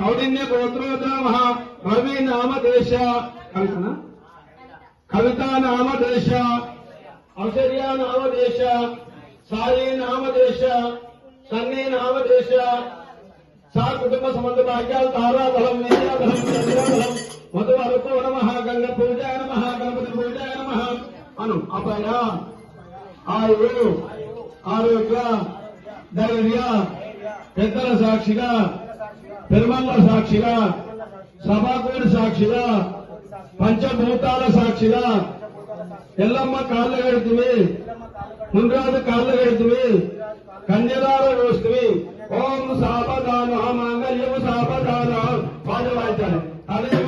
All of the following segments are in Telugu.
కౌడిన్య గోత్రోద్రామ రవి నామదేశ కవితా నామదేశ ఔషర్య నామదేశ సాయి నామదేశ సన్నీ నామదేశ సా కుటుంబ సంబంధ భాగ్యాలు తారాబలం విద్యాబలం చంద్రబలం మధు అరుకో నమ గంగ పూజాయ నమ గణపతి పూజాయ నమ అను అపాయ ఆయువు ఆరోగ్య ధైర్య పెద్దల సాక్షిగా పెరుమల్ల సాక్షిగా సభాకూడి సాక్షిగా పంచభూతాల సాక్షిగా ఎల్లమ్మ కాళ్ళ గడితివి ముంద్రాజు కాళ్ళ గడితివి కన్యదార రోస్తువి ఓం సాపదాన మాంగళ్యము సాపదాన పాదవాయితాను అదే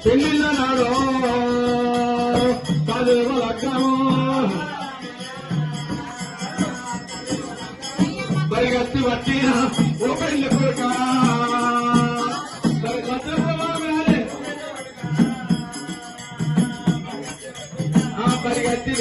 పెళ్లిళ్ళ నాడు చదువు లగ్నము పరిగెత్తి వచ్చిన ఓ పెళ్లి కొడుక పరిగెత్తి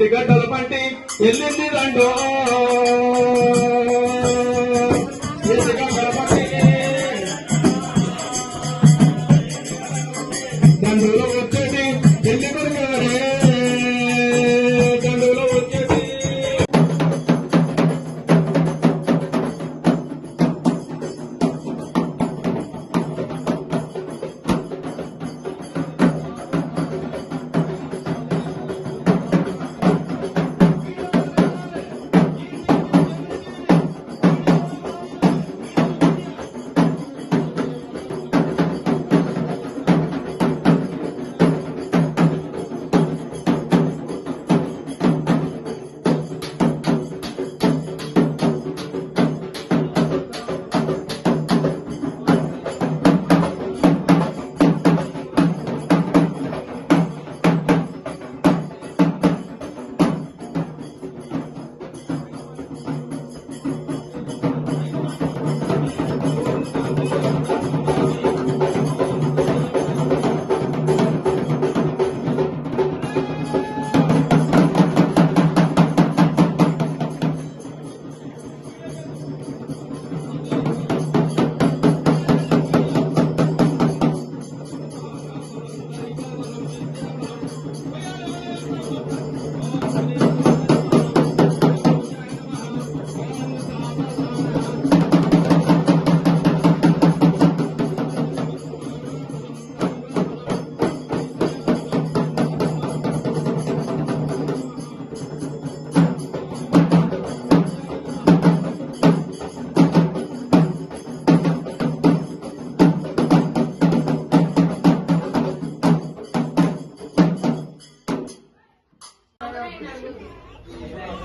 చేతి గడ్డల పంటి ఎల్లింది దండో చేతి గడ్డల పంటి దండులో వచ్చేది ఎల్లి కొడుకులే దండులో వచ్చేది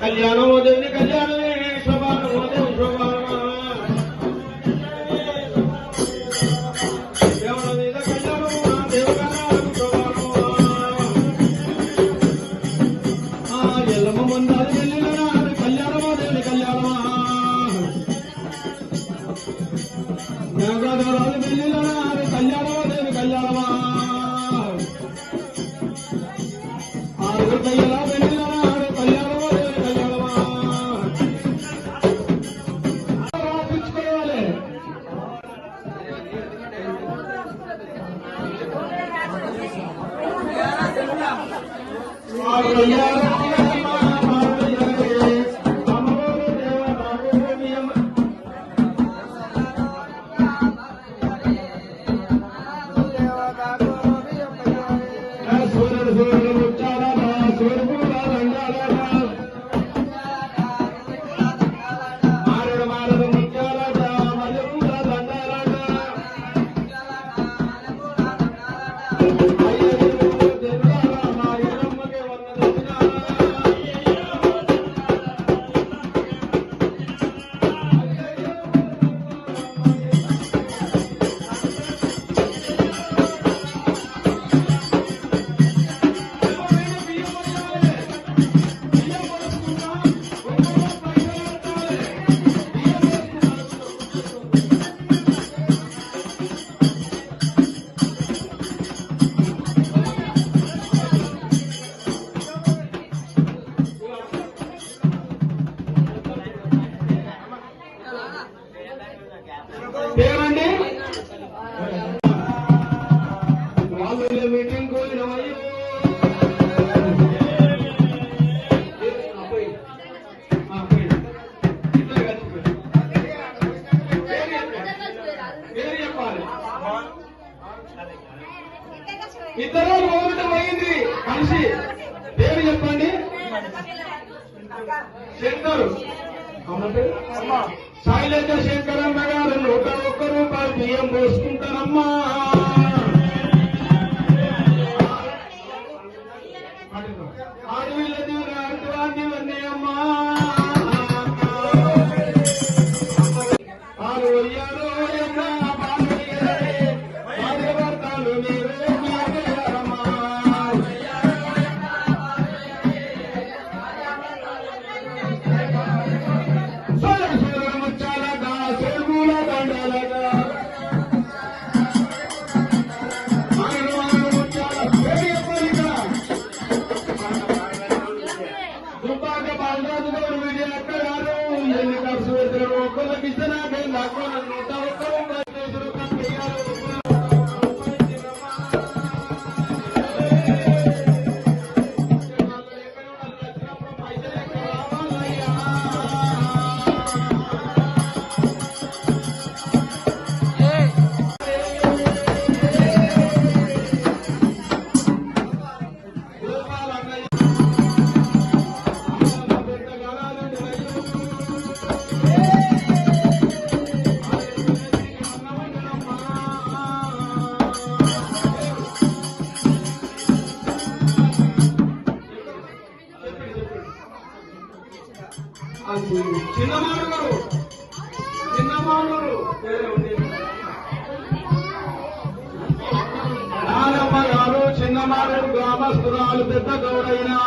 కళ్యాణమో దేవుని కళ్యాణమే శోభానమో దేవుని శోభానమా దేవుని మీద కళ్యాణమా దేవుగానం శోభానమా ఎల్లమ్మ మందాలు వెళ్ళినా కళ్యాణమో దేవుని కళ్యాణమా గంగాధరాలు వెళ్ళినా కళ్యాణమో దేవుని కళ్యాణమా ఆరు కయ్యలా వెళ్ళినా ఏమండి వాళ్ళు మీటింగ్ పోయినవయ్యో ఇద్దరు ఒకటి పోయింది కలిసి పేరు చెప్పండి శంకరు శైలజ శంకరమ్మ గారు 101 రూపాయలు బియ్యం పోసుకుంటారమ్మా అడవిలో అటువంటి అమ్మా ఆరు వయ్యారు భార్యభర్తలు మీరే ముచ్చాలగా చెరువుల దండలగా చిన్నమానూరు నానమ్మ గారు చిన్నమానూరు గ్రామస్తురాలు పెద్ద గౌరైనా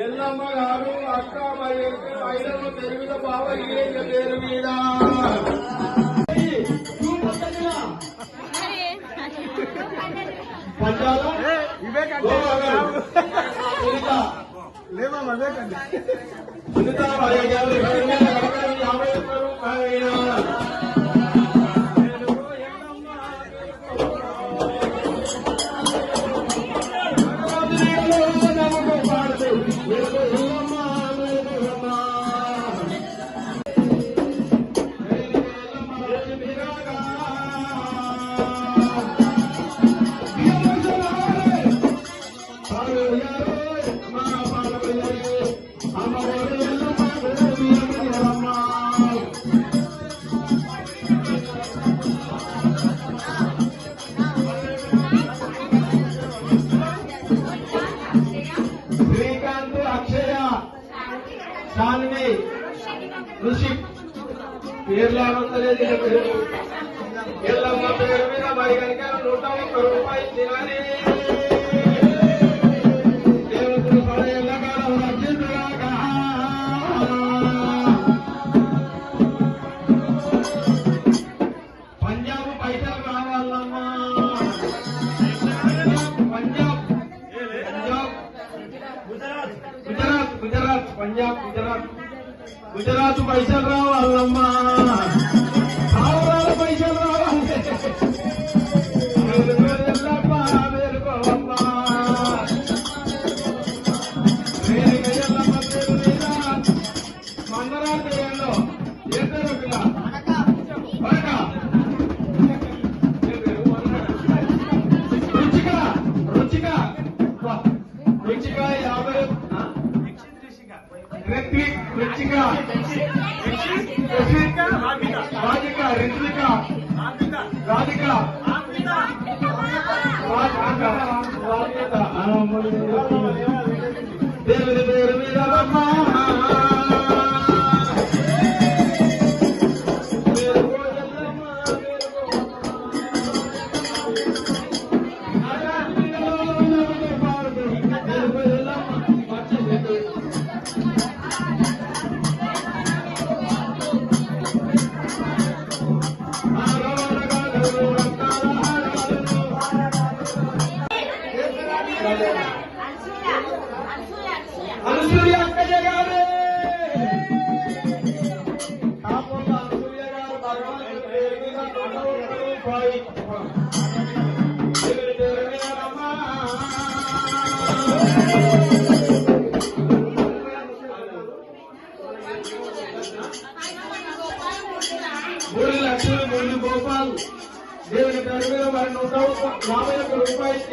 ఎల్లమ్మ గారు అక్క ఐదవ పెరుగుద బావ ఈరేళ్ళ పేరు మీద శ్రీకాంత్ అక్షయ శాలిని ఋషి పేర్లాగొస్తలేదు ఎల్లమ్మ పేరు మీద మరి కనుక 101 రూపాయలు తినాలి దేవతలు పడే ఎల్లకాలం రక్షించుగాక పంజాబ్ పైసలు రావాలమ్మా గుజరాత్ పైసలు రావాలమ్మా ఆవరాల పైసలు రావాలి వేరుకోవమ్మా మంగళాంతర్యంలో ఏ పేరు పిల్ల రుచిక 50 రుచిక రాధిక దేవుడి పేరు మీద అనసూయ అక్కయ్య గారు అనసూయ గారు భగవంతుడి పేరు మీద 101 రూపాయి మూడు లక్షలు మూడు గోపాల్ దేవుని పేరు మీద మరి 151 రూపాయలు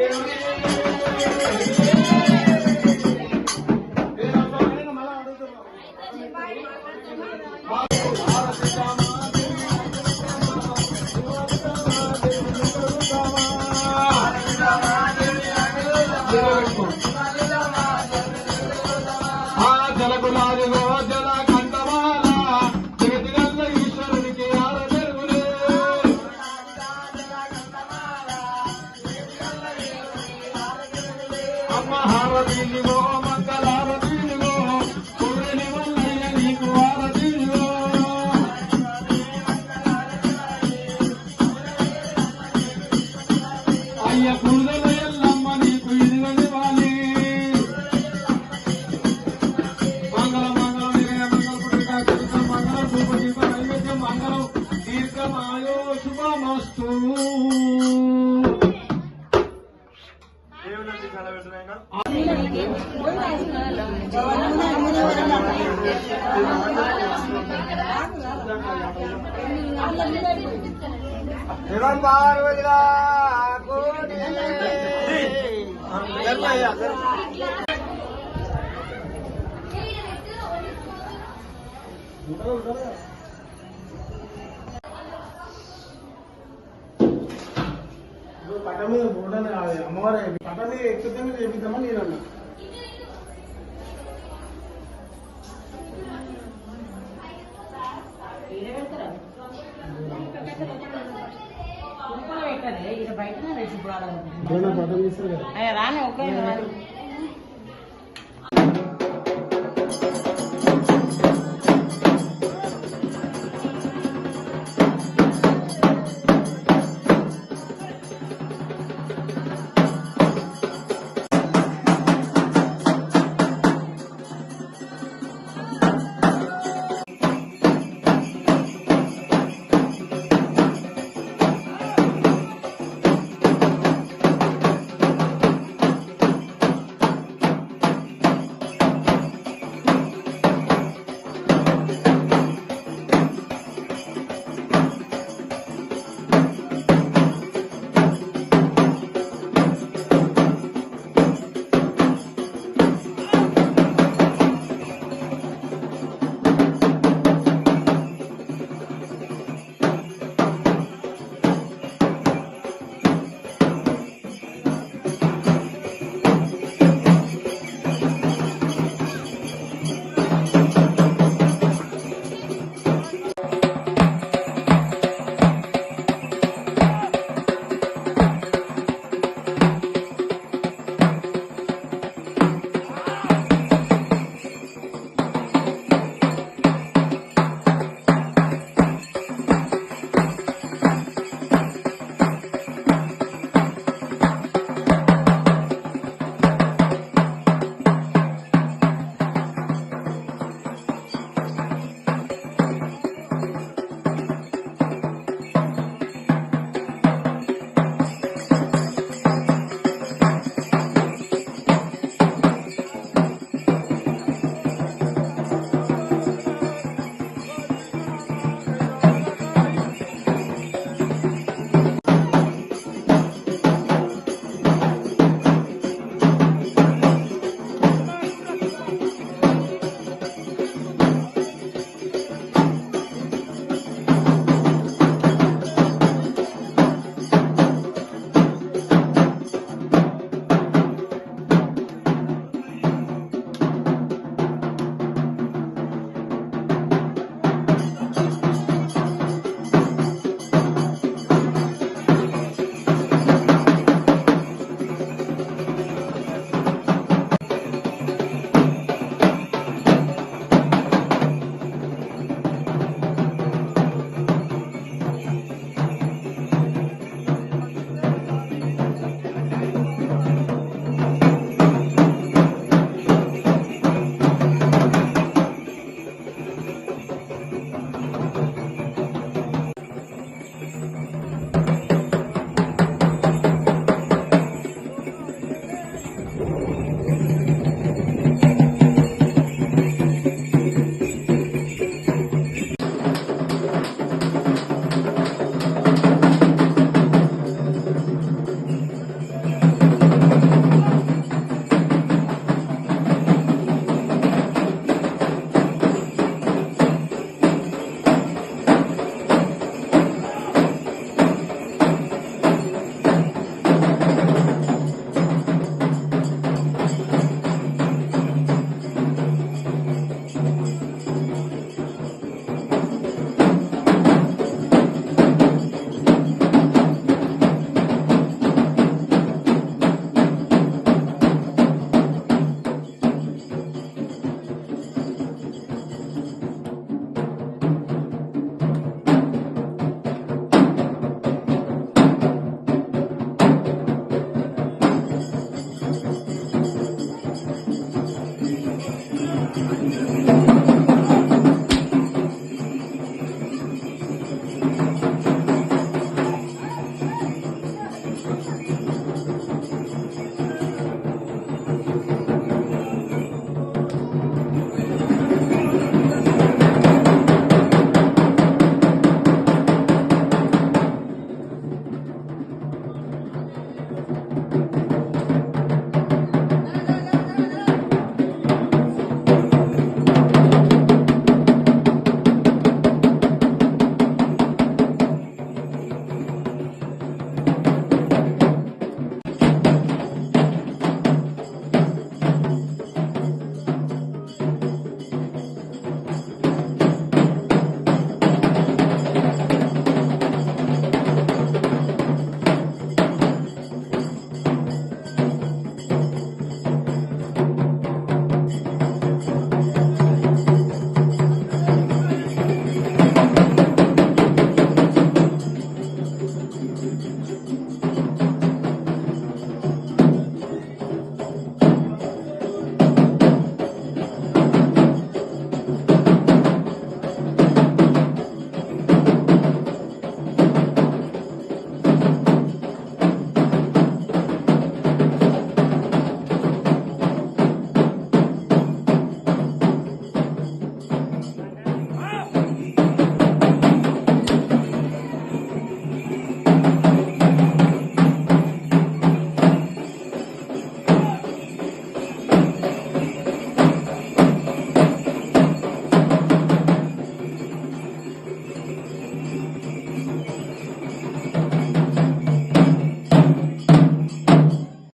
జలగులాదిగో జల కంఠమాల జగతిగల్ల ఈశ్వరునికి ఆరబెరుగులే అమ్మ హారతీనిగో మంగళారతీనిగో సూర్యుని వల్లయ్య నీకు ఆరతీనిగో అయ్య కూదల ఎల్లమ్మ నీకు ఇదిగని వాలి మంగళం దీర్ఘమాయో శుభమస్తు పార్వతిగా పట్ట మీద బోర్డని అమ్మవారి పట్ట మీద ఎక్కితే మీద చేపిద్దామని నేను అన్నా. బయటనే పట్టం తీస్తారు కదా రాని ఒక్క